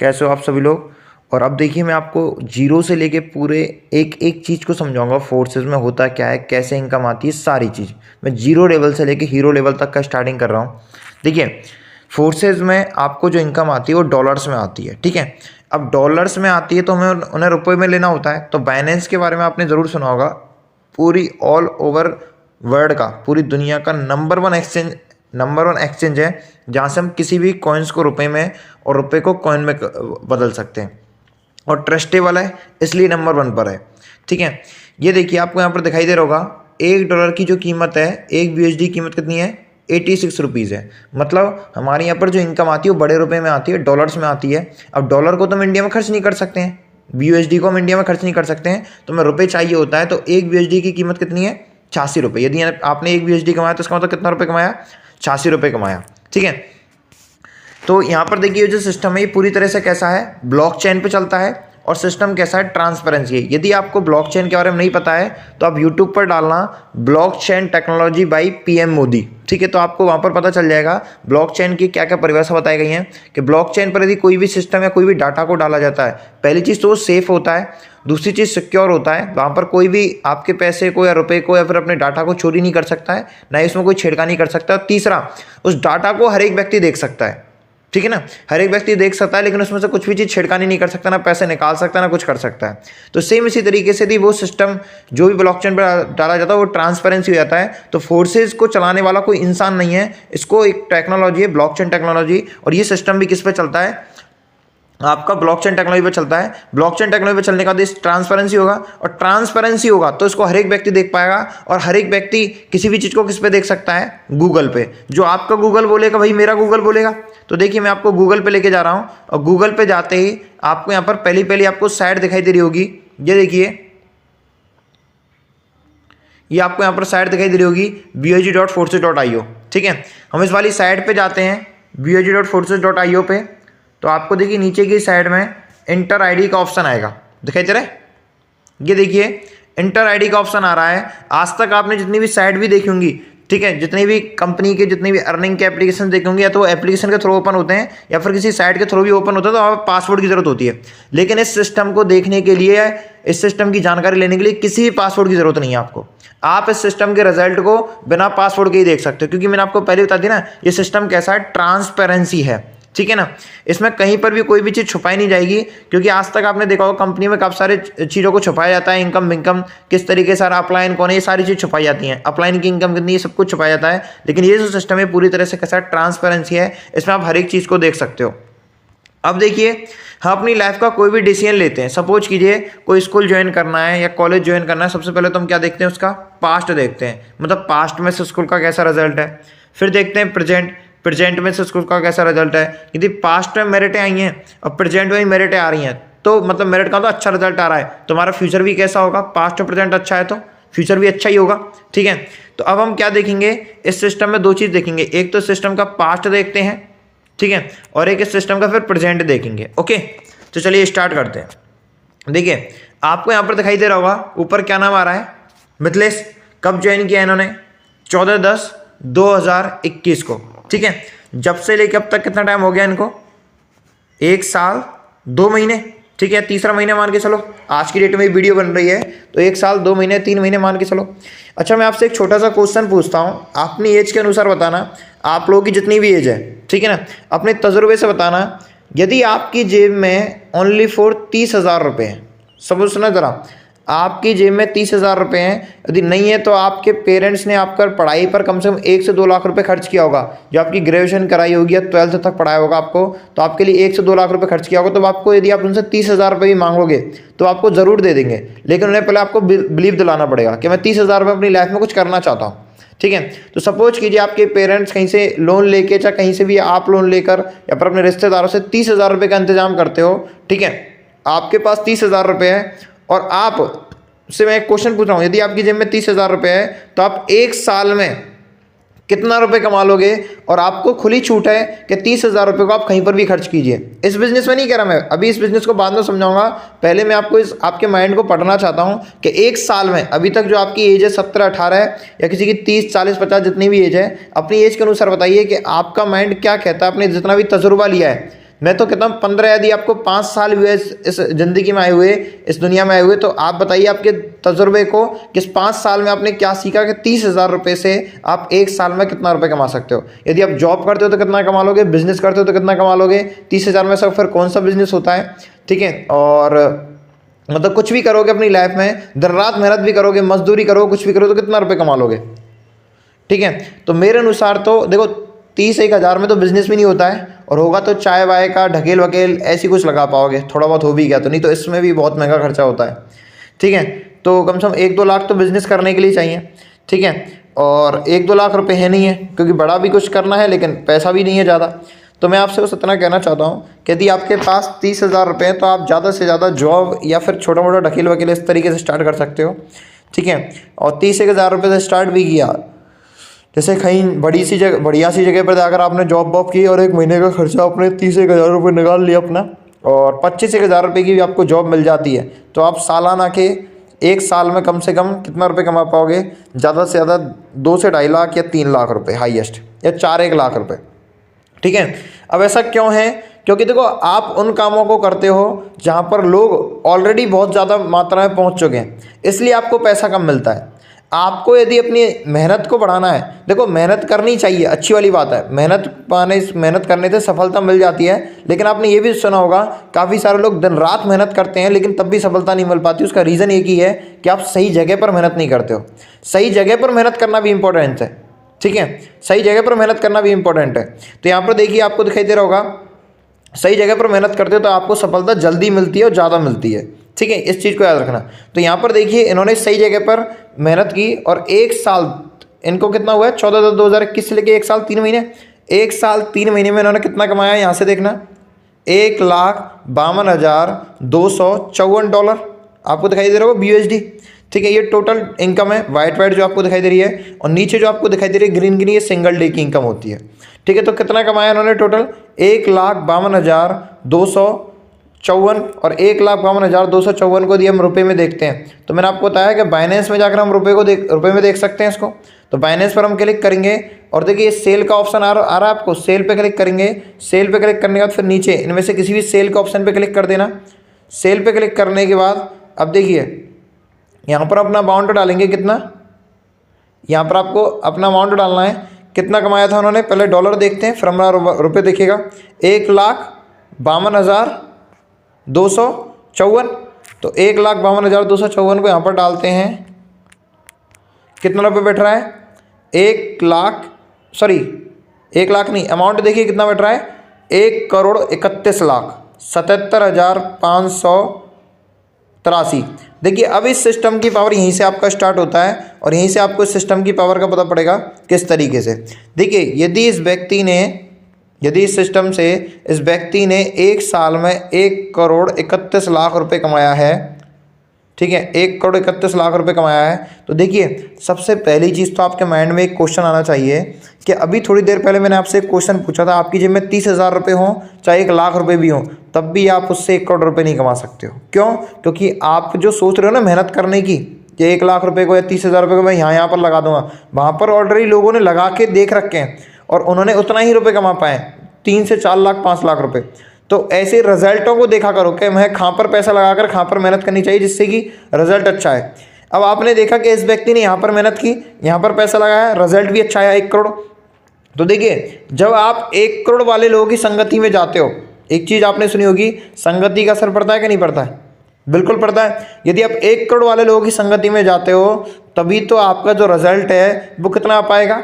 कैसे हो आप सभी लोग। और अब देखिए मैं आपको जीरो से लेके पूरे एक एक चीज़ को समझाऊंगा, फोर्सेस में होता क्या है, कैसे इनकम आती है, सारी चीज़ मैं जीरो लेवल से लेके हीरो लेवल तक का स्टार्टिंग कर रहा हूँ। देखिए फोर्सेस में आपको जो इनकम आती है वो डॉलर्स में आती है, ठीक है। अब डॉलर्स में आती है तो हमें उन्हें रुपए में लेना होता है। तो बाइनेंस के बारे में आपने ज़रूर सुना होगा, पूरी ऑल ओवर वर्ल्ड का, पूरी दुनिया का नंबर वन एक्सचेंज है जहाँ से हम किसी भी कॉइन्स को रुपए में और रुपए को कॉइन में बदल सकते हैं, और ट्रस्टेबल है इसलिए नंबर वन पर है, ठीक है। ये देखिए आपको यहाँ पर दिखाई दे रहा होगा, $1 की जो कीमत है, एक USD कीमत कितनी है, 86 रुपीज़ है। मतलब हमारे यहाँ पर जो इनकम आती है वो बड़े रुपए में आती है, डॉलर्स में आती है। अब डॉलर को तो हम इंडिया में खर्च नहीं कर सकते हैं, USD को हम इंडिया में खर्च नहीं कर सकते हैं, तो हमें रुपये चाहिए होता है। तो एक USD की कीमत कितनी है, 86 रुपये। यदि आपने एक USD कमाया तो इसका मतलब कितना रुपये कमाया, 86 रुपये कमाया, ठीक है। तो यहाँ पर देखिए जो सिस्टम है ये पूरी तरह से कैसा है, ब्लॉकचेन पे चलता है, और सिस्टम कैसा है, ट्रांसपेरेंसी है। यदि आपको ब्लॉकचेन के बारे में नहीं पता है तो आप यूट्यूब पर डालना blockchain technology by PM Modi, ठीक है। तो आपको वहाँ पर पता चल जाएगा ब्लॉकचेन की क्या क्या परिभाषा बताई गई हैं कि ब्लॉकचेन पर यदि कोई भी सिस्टम या कोई भी डाटा को डाला जाता है, पहली चीज़ तो वो सेफ होता है, दूसरी चीज़ सिक्योर होता है। वहाँ पर कोई भी आपके पैसे को या रुपए को या फिर अपने डाटा को चोरी नहीं कर सकता है, ना ही उसमें कोई छेड़खानी कर सकता है। और तीसरा, उस डाटा को हर एक व्यक्ति देख सकता है, ठीक है ना, हर एक व्यक्ति देख सकता है, लेकिन उसमें से कुछ भी चीज़ छेड़खानी नहीं कर सकता, ना पैसे निकाल सकता, ना कुछ कर सकता है। तो सेम इसी तरीके से यदि वो सिस्टम जो भी ब्लॉकचेन पर डाला जाता है वो ट्रांसपेरेंसी हो जाता है। तो फोर्सेज को चलाने वाला कोई इंसान नहीं है, इसको एक टेक्नोलॉजी है, ब्लॉकचेन टेक्नोलॉजी। और ये सिस्टम भी किस पे चलता है, आपका ब्लॉकचेन टेक्नोलॉजी पे चलता है। ब्लॉकचेन टेक्नोलॉजी पे चलने का बाद ट्रांसपेरेंसी होगा, और ट्रांसपेरेंसी होगा तो इसको हर एक व्यक्ति देख पाएगा, और हर एक व्यक्ति किसी भी चीज़ को किस पे देख सकता है, गूगल पे। जो आपका गूगल बोलेगा भाई मेरा गूगल बोलेगा। तो देखिए मैं आपको गूगल पे लेके जा रहा हूँ, और गूगल पे जाते ही आपको यहाँ पर पहली आपको साइट दिखाई दे रही होगी, ये देखिए, ये आपको यहाँ पर साइट दिखाई दे रही होगी bog.forces.io, ठीक है। हम इस वाली साइट पे जाते हैं bog.forces.io पे। तो आपको देखिए नीचे की साइड में इंटर ID का ऑप्शन आएगा, दिखाई दे रहा है, ये देखिए इंटर ID का ऑप्शन आ रहा है। आज तक आपने जितनी भी साइट भी देखी होंगी, ठीक है, जितनी भी कंपनी के जितनी भी अर्निंग के एप्लीकेशन देखे होंगे, या तो वो एप्लीकेशन के थ्रू ओपन होते हैं या फिर किसी साइट के थ्रू भी ओपन होता है, तो वहाँ पर पासवर्ड की जरूरत होती है। लेकिन इस सिस्टम को देखने के लिए, इस सिस्टम की जानकारी लेने के लिए किसी भी पासवर्ड की जरूरत नहीं है आपको। आप इस सिस्टम के रिजल्ट को बिना पासवर्ड के ही देख सकते हो, क्योंकि मैंने आपको पहले बता दिया ना, ये सिस्टम कैसा है, ट्रांसपेरेंसी है, ठीक है ना। इसमें कहीं पर भी कोई भी चीज़ छुपाई नहीं जाएगी, क्योंकि आज तक आपने देखा होगा कंपनी में काफ़ी सारे चीज़ों को छुपाया जाता है, इनकम किस तरीके से, अपलाइन कौन है, ये सारी चीज़ छुपाई जाती हैं, अपलाइन की इनकम कितनी, ये सब कुछ छुपाया जाता है। लेकिन ये जो सिस्टम है पूरी तरह से कैसा, ट्रांसपेरेंसी है, इसमें आप हर एक चीज़ को देख सकते हो। अब देखिए हम अपनी लाइफ का कोई भी डिसीजन लेते हैं, सपोज कीजिए कोई स्कूल ज्वाइन करना है या कॉलेज ज्वाइन करना है, सबसे पहले तो हम क्या देखते हैं, उसका पास्ट देखते हैं, मतलब पास्ट में से स्कूल का कैसा रिजल्ट है। फिर देखते हैं प्रेजेंट में से स्कूल का कैसा रिजल्ट है। यदि पास्ट में मेरिटें आई हैं और प्रेजेंट में मेरिटें आ रही हैं, तो मतलब मेरिट का तो अच्छा रिजल्ट आ रहा है, तो हमारा फ्यूचर भी कैसा होगा, पास्ट और प्रेजेंट अच्छा है तो फ्यूचर भी अच्छा ही होगा, ठीक है। तो अब हम क्या देखेंगे, इस सिस्टम में दो चीज़ देखेंगे, एक तो सिस्टम का पास्ट देखते हैं, ठीक है, और एक इस सिस्टम का फिर प्रेजेंट देखेंगे। ओके, तो चलिए स्टार्ट करते हैं। देखिए आपको यहाँ पर दिखाई दे रहा होगा, ऊपर क्या नाम आ रहा है, मिथिलेश। कब ज्वाइन किया इन्होंने, 14/10/2021 को, ठीक है। जब से लेकर अब तक कितना टाइम हो गया इनको, 1 साल 2 महीने, ठीक है, तीसरा महीने मान के चलो, आज की डेट में वीडियो बन रही है, तो 1 साल 2 महीने 3 महीने मान के चलो। अच्छा मैं आपसे एक छोटा सा क्वेश्चन पूछता हूँ, अपनी एज के अनुसार बताना, आप लोगों की जितनी भी एज है, ठीक है ना, अपने तजुर्बे से बताना। यदि आपकी जेब में ओनली फॉर 30,000 रुपये हैं, सब सुना जरा, आपकी जेब में 30,000 रुपये हैं, यदि नहीं है तो आपके पेरेंट्स ने आपका पढ़ाई पर कम से कम 1 से 2 लाख रुपए खर्च किया होगा, जो आपकी ग्रेजुएशन कराई होगी या 12th तक पढ़ाया होगा आपको, तो आपके लिए 1 से 2 लाख रुपए खर्च किया होगा। तो आपको यदि आप उनसे 30,000 रुपये भी मांगोगे तो आपको ज़रूर दे देंगे, लेकिन उन्हें पहले आपको बिलीव दिलाना पड़ेगा कि मैं 30,000 रुपये अपनी लाइफ में कुछ करना चाहता हूँ, ठीक है। तो सपोज कीजिए आपके पेरेंट्स कहीं से लोन लेके, चाहे कहीं से भी आप लोन लेकर या फिर अपने रिश्तेदारों से 30,000 रुपये का इंतजाम करते हो, ठीक है। आपके पास 30,000 रुपये है, और आप से मैं एक क्वेश्चन पूछ रहा हूँ, यदि आपकी जेब में 30,000 रुपये है तो आप 1 साल में कितना रुपए कमा लोगे, और आपको खुली छूट है कि 30,000 रुपये को आप कहीं पर भी खर्च कीजिए। इस बिजनेस में नहीं कह रहा मैं, अभी इस बिजनेस को बाद में समझाऊंगा, पहले मैं आपको इस आपके माइंड को पढ़ना चाहता हूं कि 1 साल में, अभी तक जो आपकी एज है 17-18 है, या किसी की 30, 40, 50 जितनी भी एज है, अपनी एज के अनुसार बताइए कि आपका माइंड क्या कहता है, आपने जितना भी तजुर्बा लिया है, मैं तो कहता हूँ 15, यदि आपको 5 साल हुए इस ज़िंदगी में आए हुए, इस दुनिया में आए हुए, तो आप बताइए आपके तजुर्बे को कि इस 5 साल में आपने क्या सीखा कि 30,000 रुपये से आप 1 साल में कितना रुपये कमा सकते हो। यदि आप जॉब करते हो तो कितना कमा लोगे, बिजनेस करते हो तो कितना कमा लोगे, 30,000 में से फिर कौन सा बिजनेस होता है, ठीक है। और मतलब कुछ भी करोगे अपनी लाइफ में, दिन रात मेहनत भी करोगे, मजदूरी करोगे, कुछ भी करोगे तो कितना रुपये कमा लोगे, ठीक है। तो मेरे अनुसार तो देखो 30-1 हज़ार में तो बिजनेस भी नहीं होता है, और होगा तो चाय वाय का ढकेल वकेल ऐसी कुछ लगा पाओगे, थोड़ा बहुत हो भी गया तो, नहीं तो इसमें भी बहुत महंगा खर्चा होता है, ठीक है। तो कम से कम 1-2 लाख तो बिजनेस करने के लिए चाहिए, ठीक है। और 1-2 लाख रुपए है नहीं है, क्योंकि बड़ा भी कुछ करना है लेकिन पैसा भी नहीं है ज़्यादा। तो मैं आपसे बस इतना कहना चाहता हूँ कि यदि आपके पास 30,000 रुपये हैं तो आप ज़्यादा से ज़्यादा जॉब या फिर छोटा मोटा ढकेल वकेल इस तरीके से स्टार्ट कर सकते हो, ठीक है। और 30,000 रुपये से स्टार्ट भी किया, जैसे कहीं बढ़िया सी जगह पर जाकर आपने जॉब वॉब की और 1 महीने का खर्चा आपने 30,000 रुपये निकाल लिया अपना, और 25,000 रुपये की भी आपको जॉब मिल जाती है, तो आप सालाना के 1 साल में कम से कम कितना रुपये कमा पाओगे, ज़्यादा से ज़्यादा 2 से 2.5 लाख या 3 लाख रुपये हाईएस्ट, या 4-1 लाख रुपये, ठीक है। अब ऐसा क्यों है, क्योंकि देखो आप उन कामों को करते हो जहाँ पर लोग ऑलरेडी बहुत ज़्यादा मात्रा में पहुँच चुके हैं, इसलिए आपको पैसा कम मिलता है। आपको यदि अपनी मेहनत को बढ़ाना है, देखो मेहनत करनी चाहिए, अच्छी वाली बात है, मेहनत करने से सफलता मिल जाती है, लेकिन आपने ये भी सुना होगा काफ़ी सारे लोग दिन रात मेहनत करते हैं लेकिन तब भी सफलता नहीं मिल पाती। उसका रीज़न एक ही है कि आप सही जगह पर मेहनत नहीं करते हो। सही जगह पर मेहनत करना भी इंपॉर्टेंट है, ठीक है, सही जगह पर मेहनत करना भी इंपॉर्टेंट है। तो यहाँ पर देखिए आपको दिखाई दे रहा होगा, सही जगह पर मेहनत करते हो तो आपको सफलता जल्दी मिलती है और ज़्यादा मिलती है, ठीक है, इस चीज़ को याद रखना। तो यहाँ पर देखिए इन्होंने सही जगह पर मेहनत की और 1 साल इनको कितना हुआ है, 14/10/2021 से लेके 1 साल 3 महीने, 1 साल 3 महीने में इन्होंने कितना कमाया, यहाँ से देखना, $1,52,254 आपको दिखाई दे रहा होगा BUSD, ठीक है। ये टोटल इनकम है, वाइट जो आपको दिखाई दे रही है, और नीचे जो आपको दिखाई दे रही है ग्रीन, ये सिंगल डे की इनकम होती है, ठीक है। तो कितना कमाया इन्होंने टोटल, 1,52,254, और 1,52,254 को यदि हम रुपये में देखते हैं तो मैंने आपको बताया कि बाइनेंस में जाकर हम रुपये में देख सकते हैं इसको। तो बाइनेंस पर हम क्लिक करेंगे और देखिए सेल का ऑप्शन आ रहा है आपको, सेल पे क्लिक करेंगे। सेल पे क्लिक करने के बाद फिर नीचे इनमें से किसी भी सेल के ऑप्शन पे क्लिक कर देना। सेल पे क्लिक करने के बाद अब देखिए यहाँ पर अपना अमाउंट डालेंगे, कितना, यहाँ पर आपको अपना अमाउंट डालना है, कितना कमाया था उन्होंने, पहले डॉलर देखते हैं फिर हमारा रुपये देखिएगा, 1,52,254। तो 1,52,254 को यहाँ पर डालते हैं, कितना रुपये बैठ रहा है, 1 लाख नहीं, अमाउंट देखिए कितना बैठ रहा है, 1,31,77,583। देखिए अब इस सिस्टम की पावर यहीं से आपका स्टार्ट होता है और यहीं से आपको इस सिस्टम की पावर का पता पड़ेगा किस तरीके से। देखिए यदि इस सिस्टम से इस व्यक्ति ने 1 साल में 1,31,00,000 रुपये कमाया है, ठीक है, 1,31,00,000 रुपये कमाया है, तो देखिए सबसे पहली चीज़ तो आपके माइंड में एक क्वेश्चन आना चाहिए कि अभी थोड़ी देर पहले मैंने आपसे एक क्वेश्चन पूछा था, आपकी जेब में 30,000 रुपये हों चाहे 1 लाख रुपये भी हों, तब भी आप उससे 1 करोड़ रुपये नहीं कमा सकते हो। क्यों? क्योंकि आप जो सोच रहे हो ना मेहनत करने की, कि 1 लाख रुपये को या 30,000 रुपये को मैं यहाँ पर लगा दूंगा, वहाँ पर ऑलरेडी लोगों ने लगा के देख रखे हैं और उन्होंने उतना ही रुपये कमा पाए, 3 से 4 लाख 5 लाख रुपये। तो ऐसे रिजल्टों को देखा करो कि मैं कहाँ पर पैसा लगाकर कहाँ पर मेहनत करनी चाहिए जिससे कि रिजल्ट अच्छा है। अब आपने देखा कि इस व्यक्ति ने यहाँ पर मेहनत की, यहाँ पर पैसा लगाया, रिजल्ट भी अच्छा आया 1 करोड़। तो देखिए जब आप 1 करोड़ वाले लोगों की संगति में जाते हो, एक चीज़ आपने सुनी होगी, संगति का असर पड़ता है कि नहीं पड़ता है? बिल्कुल पड़ता है। यदि आप 1 करोड़ वाले लोगों की संगति में जाते हो तभी तो आपका जो रिजल्ट है वो कितना आ पाएगा।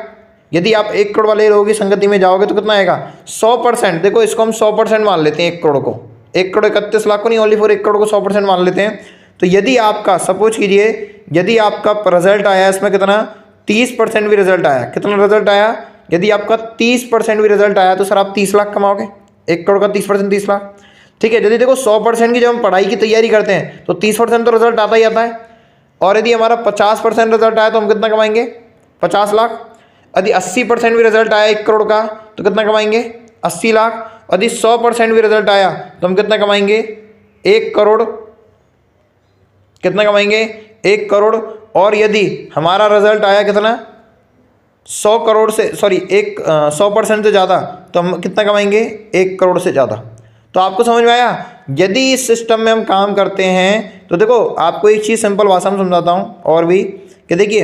यदि आप 1 करोड़ वाले लोगों की संगति में जाओगे तो कितना आएगा, 100%। देखो इसको हम 100% मान लेते हैं 1 करोड़ को, 1,31,00,000 को नहीं, ओनली फॉर 1 करोड़ को 100% मान लेते हैं। तो यदि आपका सपोज कीजिए यदि आपका रिजल्ट आया इसमें कितना, 30% भी रिजल्ट आया, कितना रिजल्ट आया, यदि आपका 30% भी रिजल्ट आया तो सर आप 30 लाख कमाओगे। 1 करोड़ का 30% 30 लाख, ठीक है। यदि देखो 100% की जब हम पढ़ाई की तैयारी करते हैं तो 30% तो रिजल्ट आता ही आता है, और यदि हमारा 50% रिजल्ट आया तो हम कितना कमाएंगे, 50 लाख। यदि 80% भी रिजल्ट आया 1 करोड़ का तो कितना कमाएंगे, 80 लाख। यदि 100% भी रिजल्ट आया तो हम कितना कमाएंगे, 1 करोड़। कितना कमाएंगे, 1 करोड़। और यदि हमारा रिजल्ट आया कितना, 100% से ज़्यादा, तो हम कितना कमाएंगे, 1 करोड़ से ज़्यादा। तो आपको समझ में आया। यदि इस सिस्टम में हम काम करते हैं तो देखो आपको एक चीज़ सिंपल भाषा में समझाता हूँ और भी, कि देखिए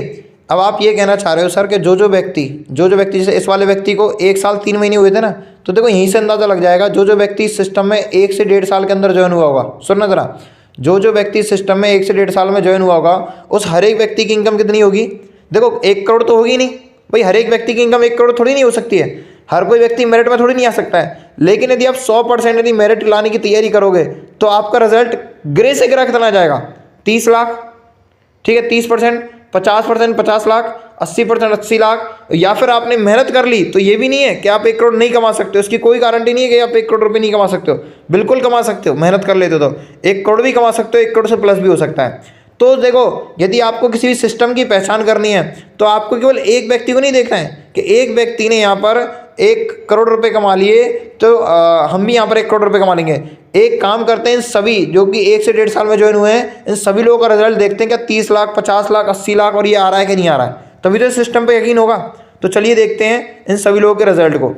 अब आप ये कहना चाह रहे हो सर कि जो जो व्यक्ति जैसे इस वाले व्यक्ति को 1 साल 3 महीने हुए थे ना, तो देखो यहीं से अंदाज़ा लग जाएगा जो जो व्यक्ति इस सिस्टम में 1 से 1.5 साल के अंदर ज्वाइन हुआ होगा। सुनना ज़रा, जो जो व्यक्ति इस सिस्टम में 1 से 1.5 साल में ज्वाइन हुआ होगा, उस हर एक व्यक्ति की इनकम कितनी होगी? देखो 1 करोड़ तो होगी नहीं भाई, हर एक व्यक्ति की इनकम 1 करोड़ थोड़ी नहीं हो सकती है, हर कोई व्यक्ति मेरिट में थोड़ी नहीं आ सकता है। लेकिन यदि आप 100% यदि मेरिट लाने की तैयारी करोगे तो आपका रिजल्ट ग्रे से ग्रा कितना जाएगा? 30 लाख, ठीक है, 30%, 50%, 50 लाख, 80% 80 लाख। या फिर आपने मेहनत कर ली तो ये भी नहीं है कि आप 1 करोड़ नहीं कमा सकते हो, इसकी कोई गारंटी नहीं है कि आप 1 करोड़ रुपये नहीं कमा सकते हो, बिल्कुल कमा सकते हो, मेहनत कर लेते हो तो 1 करोड़ भी कमा सकते हो, 1 करोड़ से प्लस भी हो सकता है। तो देखो यदि आपको किसी भी सिस्टम की पहचान करनी है तो आपको केवल एक व्यक्ति को नहीं देखना है कि एक व्यक्ति ने यहाँ पर 1 करोड़ रुपए कमा लिए तो हम भी यहाँ पर 1 करोड़ रुपए कमा लेंगे। एक काम करते हैं, इन सभी जो कि 1 से 1.5 साल में ज्वाइन हुए हैं, इन सभी लोगों का रिजल्ट देखते हैं क्या 30 लाख, 50 लाख, 80 लाख और ये आ रहा है कि नहीं आ रहा है, तभी तो सिस्टम पे यकीन होगा। तो चलिए देखते हैं इन सभी लोगों के रिजल्ट को।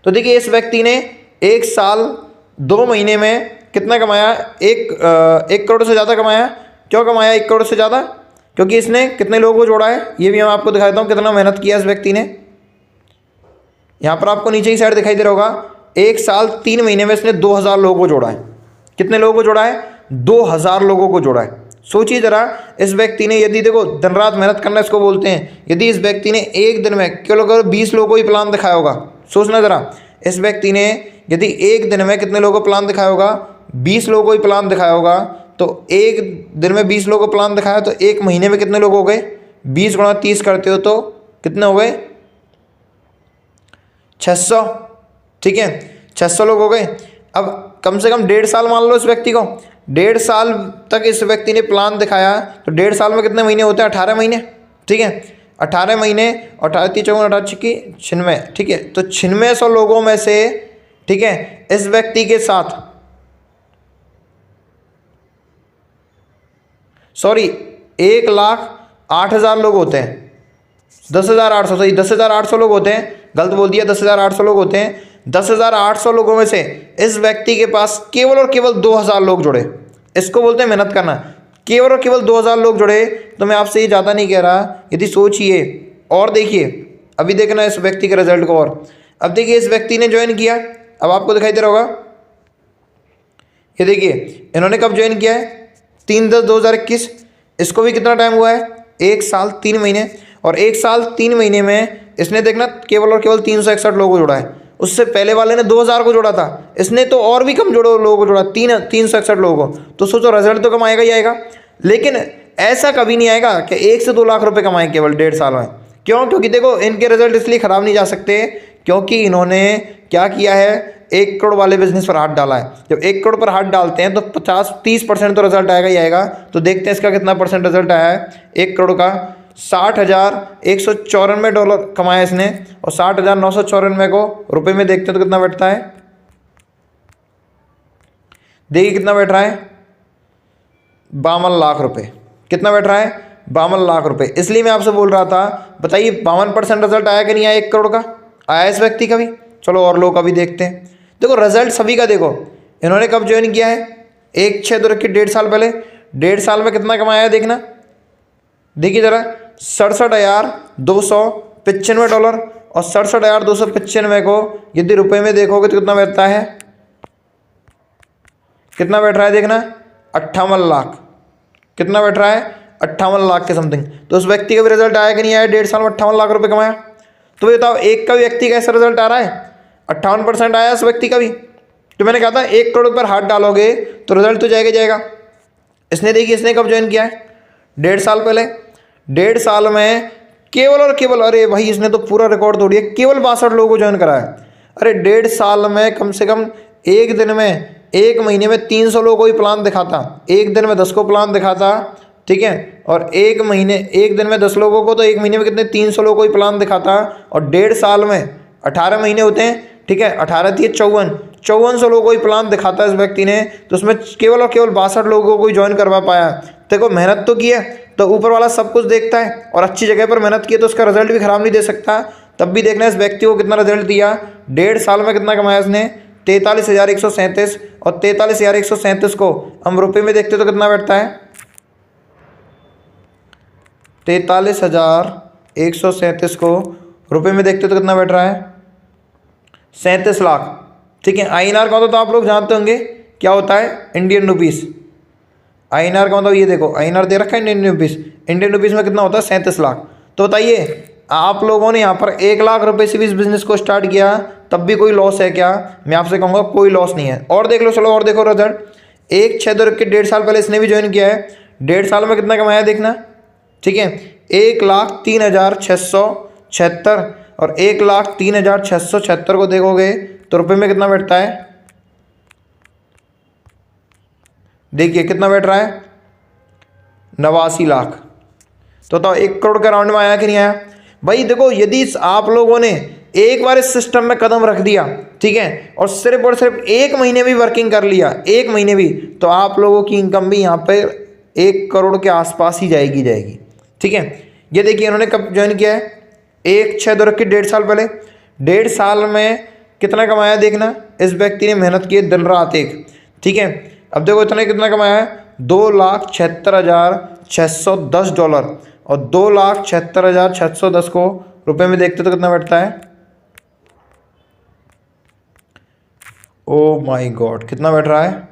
तो देखिए इस व्यक्ति ने 1 साल 2 महीने में कितना कमाया? 1 करोड़ से ज़्यादा कमाया। क्यों कमाया 1 करोड़ से ज़्यादा? क्योंकि इसने कितने लोगों को जोड़ा है, ये भी मैं आपको दिखाता हूँ कितना मेहनत किया इस व्यक्ति ने। यहाँ पर आपको नीचे की साइड दिखाई दे रहा होगा, 1 साल 3 महीने में इसने 2000 लोगों को जोड़ा है। कितने लोगों को जोड़ा है? 2000 लोगों को जोड़ा है। सोचिए ज़रा, इस व्यक्ति ने यदि देखो दिन रात मेहनत करना इसको बोलते हैं, यदि इस व्यक्ति ने एक दिन में केवल 20 लोगों को ही प्लान दिखाया होगा, सोचना ज़रा, इस व्यक्ति ने यदि एक दिन में कितने लोगों को प्लान दिखाया होगा? 20 लोगों को ही प्लान दिखाया होगा। तो एक दिन में 20 लोगों को प्लान दिखाया तो एक महीने में कितने लोग हो गए? 20 गुणा 30 करते हो तो कितने हो गए? 600, ठीक है, 600 लोग हो गए। अब कम से कम 1.5 साल मान लो इस व्यक्ति को, 1.5 साल तक इस व्यक्ति ने प्लान दिखाया तो 1.5 साल में कितने महीने होते हैं? 18 महीने, ठीक है, 18 महीने, 18 3 54 18 छिक्की 96, ठीक है। तो 9600 लोगों में से, ठीक है, इस व्यक्ति के साथ 1,08,000 लोग होते हैं, 10,800, सही 10,800 लोग होते हैं, गलत बोल दिया, 10,800 लोग होते हैं। 10,800 लोगों में से इस व्यक्ति के पास केवल और केवल 2,000 लोग जुड़े। इसको बोलते हैं मेहनत करना। केवल और केवल 2,000 लोग जुड़े। तो मैं आपसे ये ज़्यादा नहीं कह रहा, यदि सोचिए और देखिए, अभी देखना इस व्यक्ति के रिजल्ट को। और अब देखिए इस व्यक्ति ने ज्वाइन किया, अब आपको दिखाई दे रहा होगा, ये देखिए इन्होंने कब ज्वाइन किया है? 3/10/2021। इसको भी कितना टाइम हुआ है? 1 साल 3 महीने। और 1 साल 3 महीने में इसने देखना केवल और केवल 361 लोगों को जोड़ा है। उससे पहले वाले ने 2000 को जोड़ा था, इसने तो और भी कम लोगों को जोड़ा, 361 लोगों को। तो सोचो रिजल्ट तो कम आएगा ही आएगा। लेकिन ऐसा कभी नहीं आएगा कि 1 से 2 लाख रुपए कमाए केवल 1.5 साल में। क्यों? क्योंकि देखो इनके रिजल्ट इसलिए ख़राब नहीं जा सकते क्योंकि इन्होंने क्या किया है? 1 करोड़ वाले बिजनेस पर हाथ डाला है। जब 1 करोड़ पर हाथ डालते हैं तो 50-30% तो रिजल्ट आएगा ही आएगा। तो देखते हैं इसका कितना परसेंट रिजल्ट आया है। 1 करोड़ का $60,194 कमाया इसने, और 60,994 को रुपए में देखते हैं तो कितना बैठता है? देखिए कितना बैठ रहा है? 52 लाख रुपए। कितना बैठ रहा है? 52 लाख रुपए। इसलिए मैं आपसे बोल रहा था, बताइए 52% रिजल्ट आया कि नहीं आया? 1 करोड़ का आया इस व्यक्ति का भी। चलो और लोग का भी देखते हैं। देखो रिजल्ट सभी का देखो, इन्होंने कब ज्वाइन किया है? 1/6/2021, 1.5 साल पहले। 1.5 साल में कितना कमाया है देखना, देखिए जरा, $67,295। और 67,295 को यदि रुपए में देखोगे तो कितना बैठता है? कितना बैठ रहा है देखना? 58 लाख। कितना बैठ रहा है? 58 लाख के समथिंग। तो उस व्यक्ति का भी रिजल्ट आया कि नहीं आया? 1.5 साल में 58 लाख रुपए कमाया। तो बताओ एक का व्यक्ति का ऐसा रिजल्ट आ रहा है? 58% आया उस व्यक्ति का भी। तो मैंने कहा था 1 करोड़ पर हाथ डालोगे तो रिजल्ट तो जाएगा जाएगा। इसने देखिए इसने कब ज्वाइन किया है? 1.5 साल पहले। 1.5 साल में केवल और केवल, अरे भाई इसने तो पूरा रिकॉर्ड तोड़ दिया, केवल 62 लोगों को ज्वाइन कराया। अरे 1.5 साल में कम से कम एक दिन में, एक महीने में 300 लोगों को ही प्लान दिखाता, एक दिन में 10 को प्लान दिखाता, ठीक है। और एक दिन में 10 लोगों को, तो एक महीने में कितने? 300 लोगों को ही प्लान दिखाता। और 1.5 साल में 18 महीने होते हैं, ठीक है, 18 थी 5400 लोगों को ही प्लान दिखाता इस व्यक्ति ने। तो उसमें केवल और केवल 62 लोगों को ही ज्वाइन करवा पाया। देखो मेहनत तो की है, तो ऊपर वाला सब कुछ देखता है, और अच्छी जगह पर मेहनत की है तो उसका रिजल्ट भी खराब नहीं दे सकता। तब भी देखना इस व्यक्ति को कितना रिजल्ट दिया। 1.5 साल में कितना कमाया इसने? 43,137 और 43,137 को हम रुपए में देखते तो कितना बैठता है? 43,137 को रुपए में देखते तो कितना बैठ रहा है? 37 लाख। ठीक है, INR का मतलब तो आप लोग जानते होंगे क्या होता है, इंडियन रुपीस। INR का मतलब ये देखो, INR दे रखा है इंडियन रुपीस। इंडियन रुपीस में कितना होता है? 37 लाख। तो बताइए आप लोगों ने यहाँ पर 1 लाख रुपए से भी इस बिजनेस को स्टार्ट किया, तब भी कोई लॉस है क्या? मैं आपसे कहूँगा कोई लॉस नहीं है। और देख लो, चलो और देखो रिजल्ट। 1/6 के 1.5 साल पहले इसने भी ज्वाइन किया है, 1.5 साल में कितना कमाया देखना। ठीक है, 1,03,676 और 1,03,676 को देखोगे तो रुपये में कितना बैठता है? देखिए कितना बैठ रहा है? 89 लाख। तो बताओ 1 करोड़ का राउंड में आया कि नहीं आया? भाई देखो, यदि आप लोगों ने एक बार इस सिस्टम में कदम रख दिया, ठीक है, और सिर्फ 1 महीने भी वर्किंग कर लिया, 1 महीने भी, तो आप लोगों की इनकम भी यहाँ पे 1 करोड़ के आसपास ही जाएगी। ठीक है, ये देखिए इन्होंने कब ज्वाइन किया है? 1/6 के 1.5 साल पहले। 1.5 साल में कितना कमाया देखना। इस व्यक्ति ने मेहनत की दिन रात एक। ठीक है, अब देखो इतने कितना कमाया है? $2,76,610 और 2,76,610 को रुपए में देखते तो कितना बैठता है? ओ माय गॉड, कितना बैठ रहा है?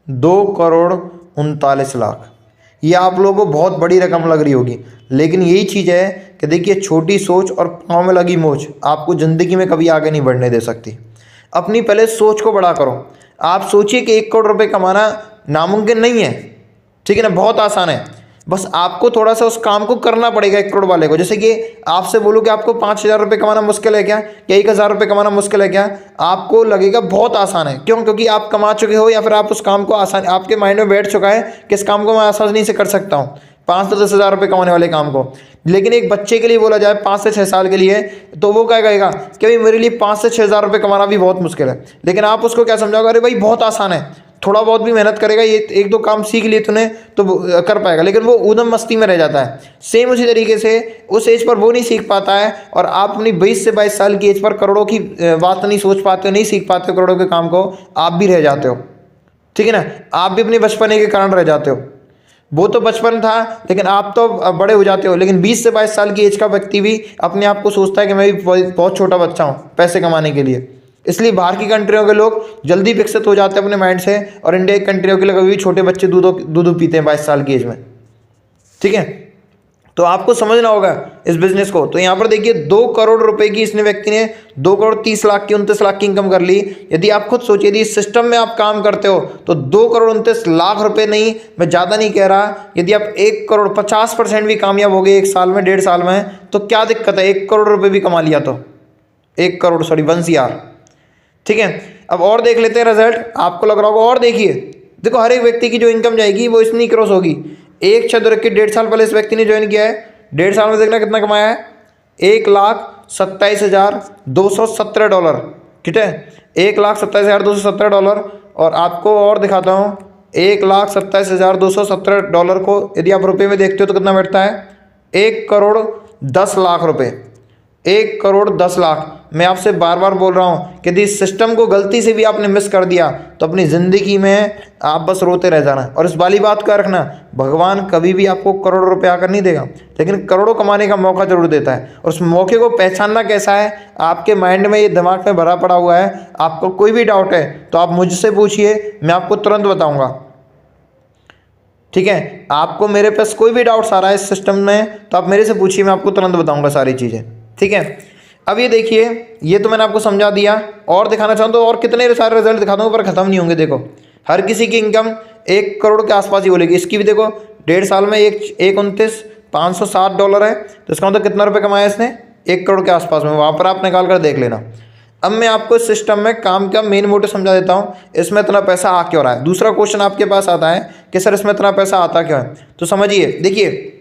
2,39,00,000। ये आप लोगों को बहुत बड़ी रकम लग रही होगी, लेकिन यही चीज़ है कि देखिए, छोटी सोच और पाँव में लगी मोच आपको ज़िंदगी में कभी आगे नहीं बढ़ने दे सकती। अपनी पहले सोच को बड़ा करो। आप सोचिए कि 1 करोड़ रुपए कमाना नामुमकिन नहीं है, ठीक है ना, बहुत आसान है। बस आपको थोड़ा सा उस काम को करना पड़ेगा 1 करोड़ वाले को। जैसे कि आपसे बोलूँ कि आपको 5,000 रुपये कमाना मुश्किल है क्या, या 1,000 रुपये कमाना मुश्किल है क्या? आपको लगेगा बहुत आसान है। क्यों? क्योंकि आप कमा चुके हो, या फिर आप उस काम को आसान, आपके माइंड में बैठ चुका है कि इस काम को मैं आसानी से कर सकता हूँ, 5 से 10,000 रुपये कमाने वाले काम को। लेकिन एक बच्चे के लिए बोला जाए 5 से 6 साल के लिए, तो वो क्या कहेगा कि भाई मेरे लिए 5 से 6,000 रुपये कमाना भी बहुत मुश्किल है। लेकिन आप उसको क्या समझाओगे? अरे भाई बहुत आसान है, थोड़ा बहुत भी मेहनत करेगा, ये 1-2 काम सीख लिए तूने तो कर पाएगा। लेकिन वो उधम मस्ती में रह जाता है। सेम उसी तरीके से उस एज पर वो नहीं सीख पाता है, और आप अपनी 20 से 22 साल की एज पर करोड़ों की बात नहीं सोच पाते हो, नहीं सीख पाते हो करोड़ों के काम को, आप भी रह जाते हो। ठीक है ना, आप भी अपने बचपने के कारण रह जाते हो। वो तो बचपन था, लेकिन आप तो बड़े हो जाते हो। लेकिन 20 से 22 साल की एज का व्यक्ति भी अपने आप को सोचता है कि मैं भी बहुत छोटा बच्चा हूँ पैसे कमाने के लिए। इसलिए बाहर की कंट्रियों के लोग जल्दी विकसित हो जाते हैं अपने माइंड से, और इंडिया की कंट्रियों के लोग अभी भी छोटे बच्चे दूध पीते हैं 22 साल की एज में। ठीक है, तो आपको समझना होगा इस बिजनेस को। तो यहाँ पर देखिए 2 करोड़ रुपए की इसने व्यक्ति ने 2,30,00,000 की 29 लाख की इनकम कर ली। यदि आप खुद सोचिए, यदि इस सिस्टम में आप काम करते हो तो 2,29,00,000 रुपए नहीं, मैं ज़्यादा नहीं कह रहा, यदि आप 1 करोड़ 50% भी कामयाब हो गए 1 साल में, 1.5 साल में, तो क्या दिक्कत है? 1 करोड़ रुपए भी कमा लिया तो 1 करोड़ सॉरी 1 CR। ठीक है, अब और देख लेते हैं रिजल्ट। आपको लग रहा होगा, और देखिए, देखो हर एक व्यक्ति की जो इनकम जाएगी वो इतनी क्रॉस होगी। 1/6 के 1.5 साल पहले इस व्यक्ति ने ज्वाइन किया है, 1.5 साल में देखना कितना कमाया है? $1,27,217। ठीक है, $1,27,217। और आपको और दिखाता हूँ, $1,27,217 को यदि आप रुपये में देखते हो तो कितना बैठता है? 1,10,00,000 रुपये। 1,10,00,000। मैं आपसे बार बार बोल रहा हूँ कि यदि इस सिस्टम को गलती से भी आपने मिस कर दिया तो अपनी ज़िंदगी में आप बस रोते रह जाना। और इस वाली बात का रखना, भगवान कभी भी आपको करोड़ों रुपए आकर नहीं देगा, लेकिन करोड़ों कमाने का मौका जरूर देता है। और उस मौके को पहचानना कैसा है, आपके माइंड में, ये दिमाग में भरा पड़ा हुआ है। आपको कोई भी डाउट है तो आप मुझसे पूछिए, मैं आपको तुरंत बताऊँगा। ठीक है, आपको मेरे पास कोई भी डाउट्स आ रहा है इस सिस्टम में तो आप मेरे से पूछिए, मैं आपको तुरंत बताऊँगा सारी चीज़ें। ठीक है, अब ये देखिए, ये तो मैंने आपको समझा दिया। और दिखाना चाहूँ तो और कितने सारे रिजल्ट दिखा दूँगा, पर ख़त्म नहीं होंगे। देखो हर किसी की इनकम 1 करोड़ के आसपास ही बोलेगी। इसकी भी देखो 1.5 साल में $1,29,560 है, तो इसका मतलब कितना रुपये कमाया इसने? 1 करोड़ के आसपास में। वहाँ पर आप निकाल कर देख लेना। अब मैं आपको इस सिस्टम में काम का मेन मोटिव समझा देता हूँ, इसमें इतना पैसा आ क्यों रहा है। दूसरा क्वेश्चन आपके पास आता है कि सर इसमें इतना पैसा आता क्यों है, तो समझिए, देखिए,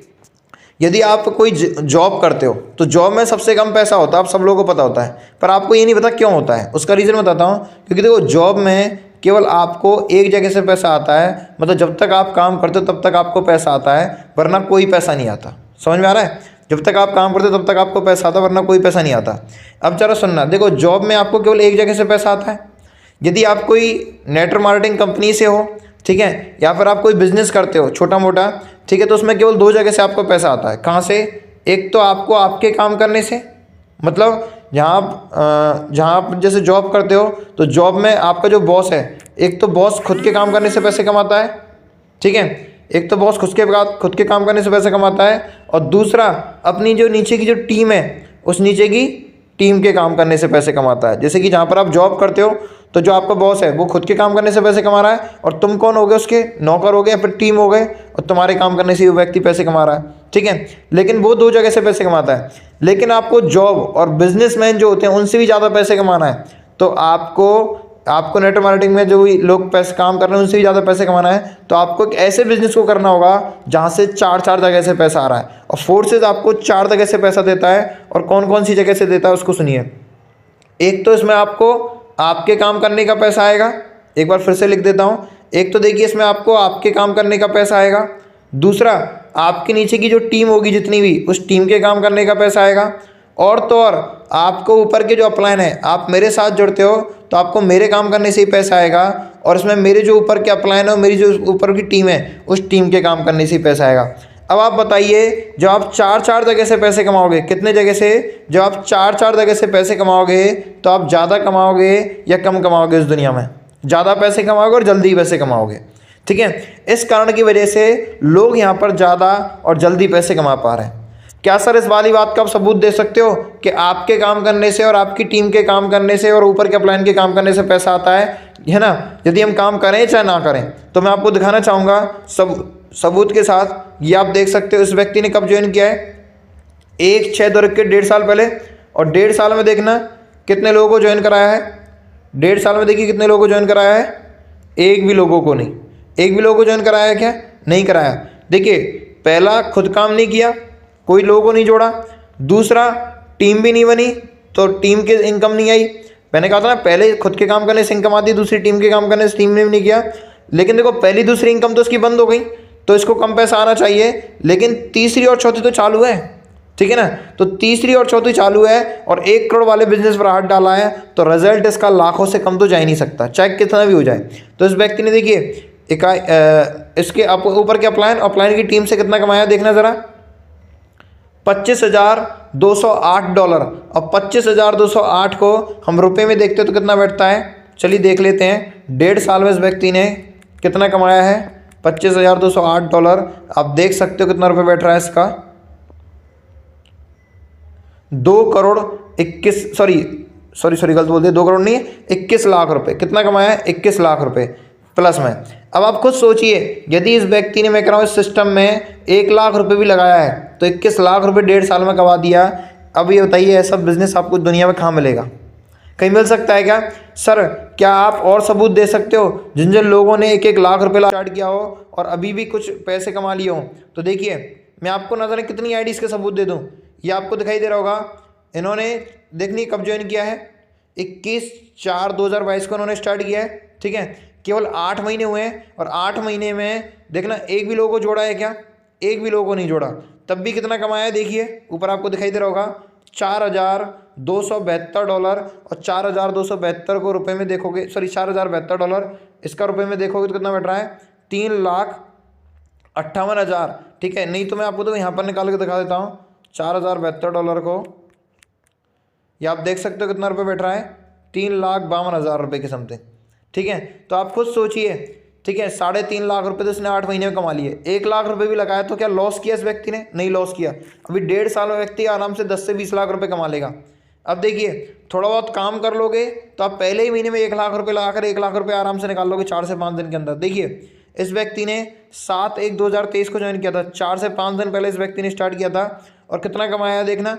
यदि आप कोई जॉब करते हो तो जॉब में सबसे कम पैसा होता है, आप सब लोगों को पता होता है, पर आपको ये नहीं पता क्यों होता है। उसका रीज़न बताता हूँ। क्योंकि देखो, जॉब में केवल आपको एक जगह से पैसा आता है, मतलब जब तक आप काम करते हो तब तक आपको पैसा आता है, वरना कोई पैसा नहीं आता। समझ में आ रहा है? जब तक आप काम करते हो तब तक आपको पैसा आता है, वरना कोई पैसा नहीं आता। अब जरा सुनना, देखो जॉब में आपको केवल एक जगह से पैसा आता है, यदि आप कोई नेटवर्क मार्केटिंग कंपनी से हो, ठीक है, या फिर आप कोई बिजनेस करते हो छोटा मोटा, ठीक है, तो उसमें केवल दो जगह से आपको पैसा आता है। कहाँ से? एक तो आपको आपके काम करने से, मतलब जहाँ आप जैसे जॉब करते हो तो जॉब में आपका जो बॉस है, एक तो बॉस खुद के काम करने से पैसे कमाता है, ठीक है, एक तो बॉस खुद के काम करने से पैसे कमाता है, और दूसरा अपनी जो नीचे की जो टीम है उस नीचे की टीम के काम करने से पैसे कमाता है। जैसे कि जहाँ पर आप जॉब करते हो तो जो आपका बॉस है वो खुद के काम करने से पैसे कमा रहा है, और तुम कौन हो गए? उसके नौकर हो गए या फिर टीम हो गए, और तुम्हारे काम करने से वो व्यक्ति पैसे कमा रहा है, ठीक है। लेकिन वो दो जगह से पैसे कमाता है। लेकिन आपको जॉब और बिजनेसमैन जो होते हैं उनसे भी ज़्यादा पैसे कमाना है, तो आपको नेटवर्क मार्केटिंग में जो भी लोग पैसे काम कर रहे हैं उनसे भी ज़्यादा पैसे कमाना है, तो आपको एक ऐसे बिजनेस को करना होगा जहाँ से चार जगह से पैसा आ रहा है। और फोर्सेज आपको 4 जगह से पैसा देता है, और कौन कौन सी जगह से देता है उसको सुनिए। एक तो इसमें आपको आपके काम करने का पैसा आएगा, एक बार फिर से लिख देता हूँ। एक तो देखिए इसमें आपको आपके काम करने का पैसा आएगा, दूसरा आपके नीचे की जो टीम होगी जितनी भी, उस टीम के काम करने का पैसा आएगा, और तो और आपको ऊपर के जो अपलाइन है, आप मेरे साथ जुड़ते हो तो आपको मेरे काम करने से ही पैसा आएगा, और इसमें मेरे जो ऊपर के अपलाइन है और मेरी जो ऊपर की टीम है उस टीम के काम करने से ही पैसा आएगा। अब आप बताइए, जब आप चार जगह से पैसे कमाओगे, कितने जगह से? जब आप चार जगह से पैसे कमाओगे तो आप ज़्यादा कमाओगे या कम कमाओगे इस दुनिया में? ज़्यादा पैसे कमाओगे और जल्दी पैसे कमाओगे, ठीक है। इस कारण की वजह से लोग यहाँ पर ज़्यादा और जल्दी पैसे कमा पा रहे हैं। क्या सर इस वाली बात का आप सबूत दे सकते हो कि आपके काम करने से और आपकी टीम के काम करने से और ऊपर के अपलाइन के काम करने से पैसा आता है ना? यदि हम काम करें चाहे ना करें, तो मैं आपको दिखाना चाहूँगा सबूत के साथ। ये आप देख सकते हो इस व्यक्ति ने कब ज्वाइन किया है, 1/6/2021 के 1.5 साल पहले, और 1.5 साल में देखना कितने लोगों को ज्वाइन कराया है। 1.5 साल में देखिए कितने लोगों को ज्वाइन कराया है, एक भी लोगों को नहीं, एक भी लोगों को ज्वाइन कराया है क्या? नहीं कराया। देखिए, पहला खुद काम नहीं किया, कोई लोगों को नहीं जोड़ा, दूसरा टीम भी नहीं बनी तो टीम के इनकम नहीं आई। मैंने कहा था ना, पहले खुद के काम करने से इनकम आती है, दूसरी टीम के काम करने से टीम ने भी नहीं किया। लेकिन देखो, पहली दूसरी इनकम तो इसकी बंद हो गई, तो इसको कम पैसा आना चाहिए, लेकिन तीसरी और चौथी तो चालू है, ठीक है ना। तो तीसरी और चौथी चालू है और 1 करोड़ वाले बिजनेस पर हाथ डाला है, तो रिजल्ट इसका लाखों से कम तो जा ही नहीं सकता, चाहे कितना भी हो जाए। तो इस व्यक्ति ने देखिए इसके ऊपर के अपलाइन की टीम से कितना कमाया देखना ज़रा, $25,208। अब 25,208 को हम रुपए में देखते तो कितना बैठता है, चलिए देख लेते हैं। 1.5 साल में इस व्यक्ति ने कितना कमाया है, $25,208। आप देख सकते हो कितना रुपए बैठ रहा है इसका, 2 करोड़ 21 गलत बोल दिया, 2 करोड़ नहीं है, 21 लाख रुपए। कितना कमाया है? 21 लाख रुपए प्लस में। अब आप खुद सोचिए, यदि इस व्यक्ति ने, मैं कह रहा हूँ, इस सिस्टम में 1 लाख रुपए भी लगाया है तो 21 लाख रुपए 1.5 साल में कमा दिया। अब ये बताइए, ऐसा बिजनेस आपको दुनिया में कहाँ मिलेगा? कहीं मिल सकता है क्या? सर क्या आप और सबूत दे सकते हो जिन जिन लोगों ने 1-1 लाख रुपए स्टार्ट किया हो और अभी भी कुछ पैसे कमा लिए हो? तो देखिए, मैं आपको न जाने कितनी आईडीज के सबूत दे दूं, ये आपको दिखाई दे रहा होगा। इन्होंने देखनी कब ज्वाइन किया है, 21/4/2022 को इन्होंने स्टार्ट किया है, ठीक है। केवल 8 महीने हुए हैं, और 8 महीने में देखना एक भी लोगों को जोड़ा है क्या? एक भी लोगों को नहीं जोड़ा, तब भी कितना कमाया है देखिए, ऊपर आपको दिखाई दे रहा होगा, $4,272। और 4,272 को रुपए में देखोगे, सॉरी $4,072, इसका रुपए में देखोगे तो कितना बैठ रहा है, 3,58,000, ठीक है। नहीं तो मैं आपको तो यहाँ पर निकाल के दिखा देता हूँ, $4,072 को, ये आप देख सकते हो कितना रुपए बैठ रहा है, 3,52,000 रुपये के समथिंग, ठीक है। तो आप खुद सोचिए, ठीक है, 3.5 लाख रुपए तो इसने 8 महीने में कमा लिए। 1 लाख रुपए भी लगाया तो क्या लॉस किया इस व्यक्ति ने? नहीं लॉस किया। अभी 1.5 साल में व्यक्ति आराम से 10 से 20 लाख रुपए कमा लेगा। अब देखिए, थोड़ा बहुत काम कर लोगे तो आप पहले ही महीने में 1 लाख रुपए लगाकर 1 लाख रुपए आराम से निकाल लोगे 4 से 5 दिन के अंदर। देखिए, इस व्यक्ति ने 7/1/2023 को ज्वाइन किया था, 4 से 5 दिन पहले इस व्यक्ति ने स्टार्ट किया था, और कितना कमाया देखना,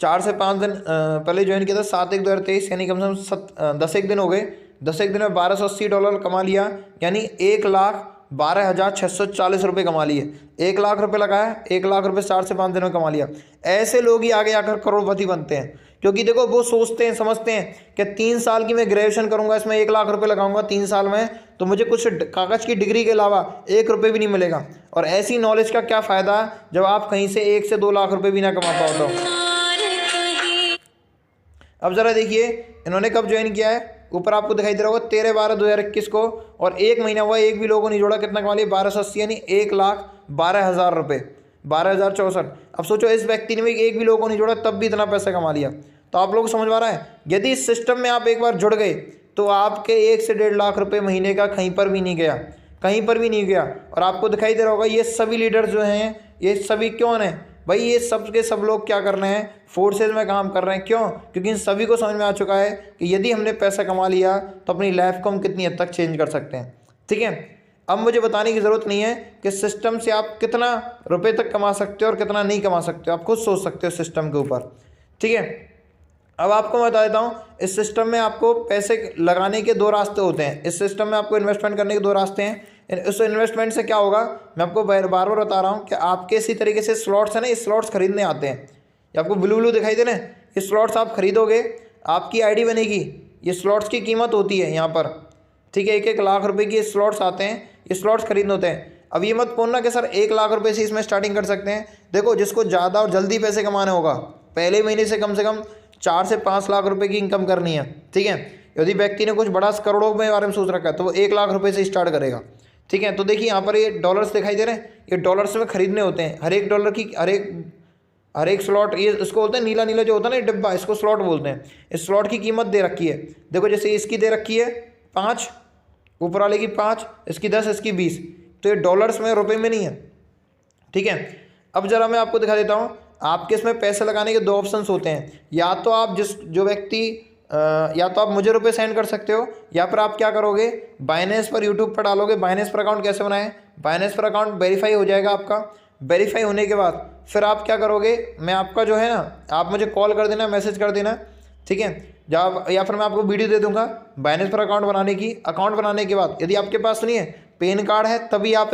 4 से 5 दिन पहले ज्वाइन किया था, 7/1/2023, यानी कम से कम 10 दिन हो गए। 10 दिन में $1,280 कमा लिया, यानी 1,12,640 रुपये कमा लिए। 1 लाख रुपए लगाया, 1 लाख रुपए 4 से 5 दिन में कमा लिया। ऐसे लोग ही आगे आकर करोड़पति बनते हैं, क्योंकि देखो वो सोचते हैं, समझते हैं कि 3 साल की मैं ग्रेजुएशन करूंगा, इसमें 1 लाख रुपए लगाऊंगा 3 साल में, तो मुझे कुछ कागज़ की डिग्री के अलावा 1 रुपये भी नहीं मिलेगा। और ऐसी नॉलेज का क्या फ़ायदा जब आप कहीं से 1 से 2 लाख रुपये भी ना कमा पाओ तो। अब ज़रा देखिए, इन्होंने कब ज्वाइन किया है, ऊपर आपको दिखाई दे रहा होगा 13/12/2021 को, और एक महीना हुआ एक भी लोगों ने जोड़ा, कितना कमा लिया 1280 यानी 1,12,000 रुपये, 12,064। अब सोचो इस व्यक्ति ने भी एक भी लोगों ने जोड़ा तब भी इतना पैसा कमा लिया। तो आप लोगों को समझ में आ रहा है, यदि इस सिस्टम में आप एक बार जुड़ गए तो आपके 1 से 1.5 लाख रुपए महीने का कहीं पर भी नहीं गया, कहीं पर भी नहीं गया। और आपको दिखाई दे रहा होगा ये सभी लीडर जो हैं ये सभी क्यों हैं भाई, ये सब के सब लोग क्या कर रहे हैं, फोर्सेज में काम कर रहे हैं। क्यों? क्योंकि इन सभी को समझ में आ चुका है कि यदि हमने पैसा कमा लिया तो अपनी लाइफ को हम कितनी हद तक चेंज कर सकते हैं। ठीक है, अब मुझे बताने की ज़रूरत नहीं है कि सिस्टम से आप कितना रुपए तक कमा सकते हो और कितना नहीं कमा सकते हो, आप खुद सोच सकते हो सिस्टम के ऊपर। ठीक है, अब आपको मैं बता देता हूँ, इस सिस्टम में आपको पैसे लगाने के 2 रास्ते होते हैं। इस सिस्टम में आपको इन्वेस्टमेंट करने के 2 रास्ते हैं। उस इन्वेस्टमेंट से क्या होगा, मैं आपको बार बार बता रहा हूँ कि आपके इसी तरीके से स्लॉट्स हैं ना, ये स्लॉट्स खरीदने आते हैं। ये आपको ब्लू ब्लू दिखाई दे रहे हैं, ये स्लॉट्स आप खरीदोगे, आपकी आईडी बनेगी। ये स्लॉट्स की कीमत होती है यहाँ पर, ठीक है, 1-1 लाख रुपए की स्लॉट्स आते हैं, ये स्लॉट्स खरीदने होते हैं। अब ये मत बोलना कि सर 1 लाख रुपए से इसमें स्टार्टिंग कर सकते हैं। देखो, जिसको ज़्यादा और जल्दी पैसे कमाने होगा, पहले महीने से कम 4 से 5 लाख रुपए की इनकम करनी है। ठीक है, यदि व्यक्ति ने कुछ बड़ा करोड़ों के बारे में सोच रखा है तो वो 1 लाख रुपए से स्टार्ट करेगा। ठीक है, तो देखिए यहाँ पर ये डॉलर्स दिखाई दे रहे हैं, ये डॉलर्स में खरीदने होते हैं। हर एक डॉलर की हर एक स्लॉट, ये इसको बोलते हैं नीला नीला जो होता है ना डिब्बा, इसको स्लॉट बोलते हैं। इस स्लॉट की कीमत दे रखी है, देखो जैसे इसकी दे रखी है 5, ऊपर वाले की 5, इसकी 10, इसकी 20, तो ये डॉलर्स में, रुपए में नहीं है। ठीक है, अब जरा मैं आपको दिखा देता हूँ, आपके इसमें पैसे लगाने के 2 ऑप्शंस होते हैं। या तो आप जो व्यक्ति या तो आप मुझे रुपए सेंड कर सकते हो, या फिर आप क्या करोगे, बाइनेंस पर यूट्यूब पर डालोगे बाइनेंस पर अकाउंट कैसे बनाएं। बाइनेंस पर अकाउंट वेरीफाई हो जाएगा आपका। वेरीफाई होने के बाद फिर आप क्या करोगे, मैं आपका जो है ना, आप मुझे कॉल कर देना, मैसेज कर देना। ठीक है, जब या फिर मैं आपको वीडियो दे दूंगा बाइनेंस पर अकाउंट बनाने की। अकाउंट बनाने के बाद यदि आपके पास नहीं है, पैन कार्ड है, तभी आप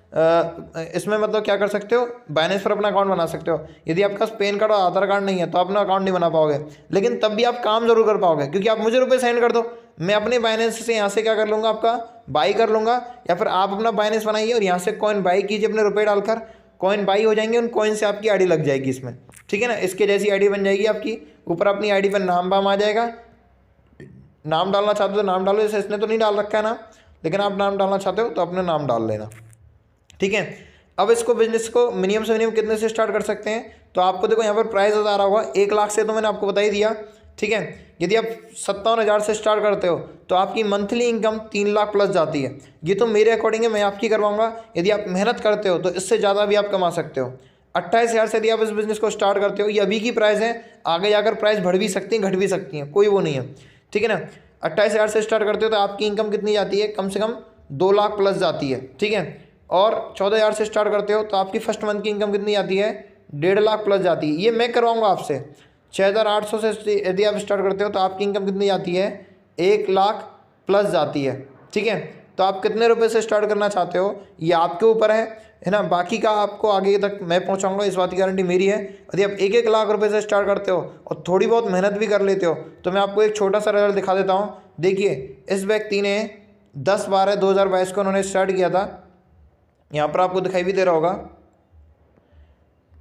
इसमें मतलब क्या कर सकते हो, बाइनेंस पर अपना अकाउंट बना सकते हो। यदि आपके पास पैन कार्ड और आधार कार्ड नहीं है तो अपना अकाउंट नहीं बना पाओगे, लेकिन तब भी आप काम जरूर कर पाओगे, क्योंकि आप मुझे रुपए सेंड कर दो, मैं अपने बाइनेंस से यहाँ से क्या कर लूँगा, आपका बाई कर लूँगा। या फिर आप अपना बाइनेंस बनाइए और यहाँ से कॉइन बाई कीजिए, अपने रुपए डालकर कॉइन बाई हो जाएंगे, उन कॉइन से आपकी आईडी लग जाएगी इसमें। ठीक है ना, इसके जैसी आईडी बन जाएगी आपकी। ऊपर अपनी आईडी पर नाम वाम आ जाएगा, नाम डालना चाहते हो तो नाम डालो, जैसे इसने तो नहीं डाल रखा है ना, लेकिन आप नाम डालना चाहते हो तो अपना नाम डाल लेना। ठीक है, अब इसको बिजनेस को मिनिमम से मिनिमम कितने से स्टार्ट कर सकते हैं, तो आपको देखो यहाँ पर प्राइस आ रहा होगा 1 लाख से, तो मैंने आपको बता ही दिया। ठीक है, यदि आप 57,000 से स्टार्ट करते हो तो आपकी मंथली इनकम 3 लाख प्लस जाती है। ये तो मेरे अकॉर्डिंग है, मैं आपकी करवाऊंगा। यदि आप मेहनत करते हो तो इससे ज़्यादा भी आप कमा सकते हो। 28,000 से यदि आप इस बिज़नेस को स्टार्ट करते हो, ये अभी की प्राइस है, आगे जाकर प्राइस बढ़ भी सकती है, घट भी सकती है, कोई वो नहीं है। ठीक है ना, 28,000 से स्टार्ट करते हो तो आपकी इनकम कितनी जाती है, कम से कम 2 लाख प्लस जाती है। ठीक है, और 14,000 से स्टार्ट करते हो तो आपकी फर्स्ट मंथ की इनकम कितनी आती है, 1.5 लाख प्लस जाती है। ये मैं करवाऊंगा आपसे। 6,800 से यदि आप स्टार्ट करते हो तो आपकी इनकम कितनी जाती है, 1 लाख प्लस जाती है। ठीक है, तो आप कितने रुपए से स्टार्ट करना चाहते हो ये आपके ऊपर है ना। बाकी का आपको आगे तक मैं पहुंचाऊंगा, इस बात की गारंटी मेरी है। यदि आप 1-1 लाख रुपए से स्टार्ट करते हो और थोड़ी बहुत मेहनत भी कर लेते हो तो मैं आपको एक छोटा सा रिजल्ट दिखा देता हूँ। देखिए, इस व्यक्ति ने 10/12/2022 को उन्होंने स्टार्ट किया था, यहाँ पर आपको दिखाई भी दे रहा होगा।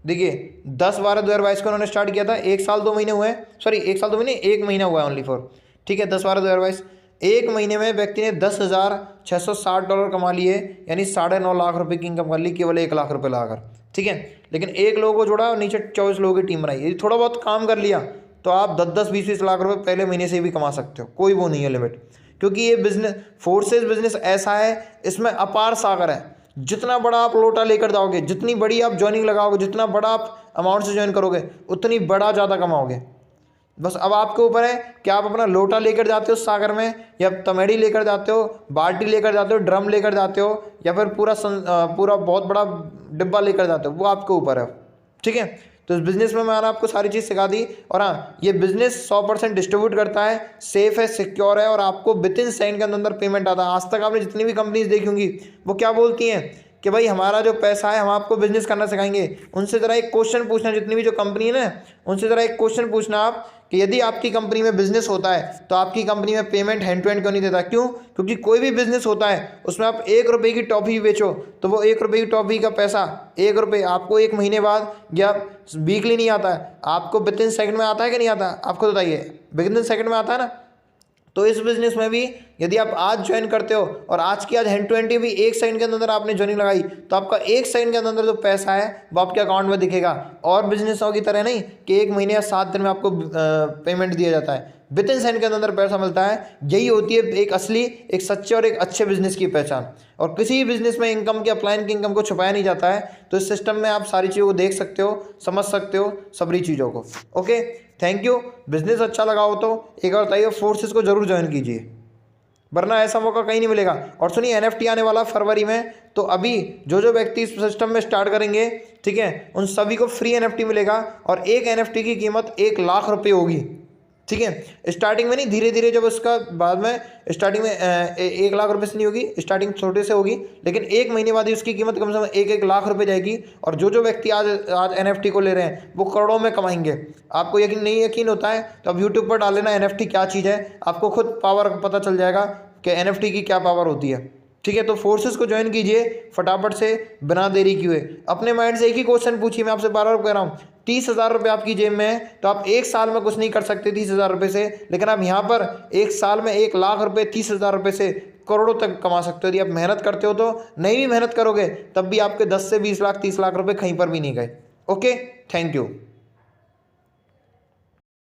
देखिए 10/12/2022 को उन्होंने स्टार्ट किया था, 1 साल 2 महीने हुए, सॉरी 1 साल 2 महीने, 1 महीना हुआ है ओनली फॉर। ठीक है, 10/12/2022, 1 महीने में व्यक्ति ने $10,660 कमा लिए, यानी 9.5 लाख रुपए की इनकम कर ली केवल 1 लाख रुपए लगाकर। ठीक है, लेकिन 1 लोगों को जोड़ा और नीचे 24 लोगों की टीम बनाई। यदि थोड़ा बहुत काम कर लिया तो आप 10-10, 20-20 लाख रुपए पहले महीने से भी कमा सकते हो, कोई वो नहीं है लिमिट। क्योंकि ये बिजनेस, फोर्सेज बिजनेस ऐसा है, इसमें अपार सागर है। जितना बड़ा आप लोटा लेकर जाओगे, जितनी बड़ी आप ज्वाइनिंग लगाओगे, जितना बड़ा आप अमाउंट से ज्वाइन करोगे, उतनी बड़ा ज़्यादा कमाओगे। बस अब आपके ऊपर है कि आप अपना लोटा लेकर जाते हो सागर में, या तमेड़ी लेकर जाते हो, बाल्टी लेकर जाते हो, ड्रम लेकर जाते हो, या फिर पूरा बहुत बड़ा डिब्बा लेकर जाते हो, वो आपके ऊपर है। ठीक है, तो इस बिज़नेस में मैंने आपको सारी चीज़ सिखा दी। और हाँ, ये बिज़नेस 100% डिस्ट्रीब्यूट करता है, सेफ है, सिक्योर है, और आपको विदिन सेकंड के अंदर पेमेंट आता है। आज तक आपने जितनी भी कंपनीज देखी होंगी वो क्या बोलती हैं कि भाई हमारा जो पैसा है हम आपको बिजनेस करना सिखाएंगे। उनसे ज़रा एक क्वेश्चन पूछना, जितनी भी जो कंपनी है ना, उनसे ज़रा एक क्वेश्चन पूछना आप कि यदि आपकी कंपनी में बिजनेस होता है तो आपकी कंपनी में पेमेंट हैंड टू हैंड क्यों नहीं देता। क्यों? क्योंकि कोई भी बिजनेस होता है उसमें आप 1 रुपये की टॉफ़ी बेचो तो वो 1 रुपये की टॉफ़ी का पैसा 1 रुपये आपको 1 महीने बाद या वीकली नहीं आता है, आपको विदिन सेकंड में आता है कि नहीं आता? आपको बताइए, विदिन सेकंड में आता है ना। तो इस बिजनेस में भी यदि आप आज ज्वाइन करते हो और आज की आज हैंड टू हैंड भी 1 सेकंड के अंदर आपने ज्वाइनिंग लगाई तो आपका 1 सेकंड के अंदर जो पैसा है वो आपके अकाउंट में दिखेगा। और बिजनेसों की तरह नहीं कि 1 महीने या 7 दिन में आपको पेमेंट दिया जाता है, विद इन सेकंड के अंदर पैसा मिलता है। यही होती है एक असली, एक सच्चे और एक अच्छे बिजनेस की पहचान। और किसी भी बिजनेस में इनकम के, अपलाइन की इनकम को छुपाया नहीं जाता है। तो इस सिस्टम में आप सारी चीज़ों को देख सकते हो, समझ सकते हो सभी चीज़ों को। Okay, thank you. बिजनेस अच्छा लगा हो तो एक बार बताइए, फोर्सेस को जरूर ज्वाइन कीजिए, वरना ऐसा मौका कहीं नहीं मिलेगा। और सुनिए, NFT आने वाला फरवरी में, तो अभी जो जो व्यक्ति इस सिस्टम में स्टार्ट करेंगे, ठीक है, उन सभी को फ्री NFT मिलेगा। और एक NFT की कीमत 1 लाख रुपए होगी, ठीक है। स्टार्टिंग में नहीं, धीरे धीरे जब उसका बाद में, स्टार्टिंग में 1 लाख रुपए से नहीं होगी, स्टार्टिंग छोटे से होगी, लेकिन 1 महीने बाद ही उसकी कीमत कम से कम 1-1 लाख रुपए जाएगी। और जो जो व्यक्ति आज NFT को ले रहे हैं वो करोड़ों में कमाएंगे। आपको यकीन नहीं यकीन होता है तो अब यूट्यूब पर डाल लेना NFT क्या चीज़ है, आपको खुद पावर पता चल जाएगा कि NFT की क्या पावर होती है, ठीक है। तो फोर्सेस को ज्वाइन कीजिए फटाफट से, बिना देरी किए। अपने माइंड से एक ही क्वेश्चन पूछिए, मैं आपसे बार बार कह रहा हूँ, 30,000 रुपये आपकी जेब में है तो आप 1 साल में कुछ नहीं कर सकते 30,000 रुपये से, लेकिन आप यहाँ पर 1 साल में 1 लाख रुपये, 30,000 रुपये से करोड़ों तक कमा सकते हो। यदि आप मेहनत करते हो तो, नहीं भी मेहनत करोगे तब भी आपके 10 से 20 लाख, 30 लाख रुपये कहीं पर भी नहीं गए। Okay, thank you.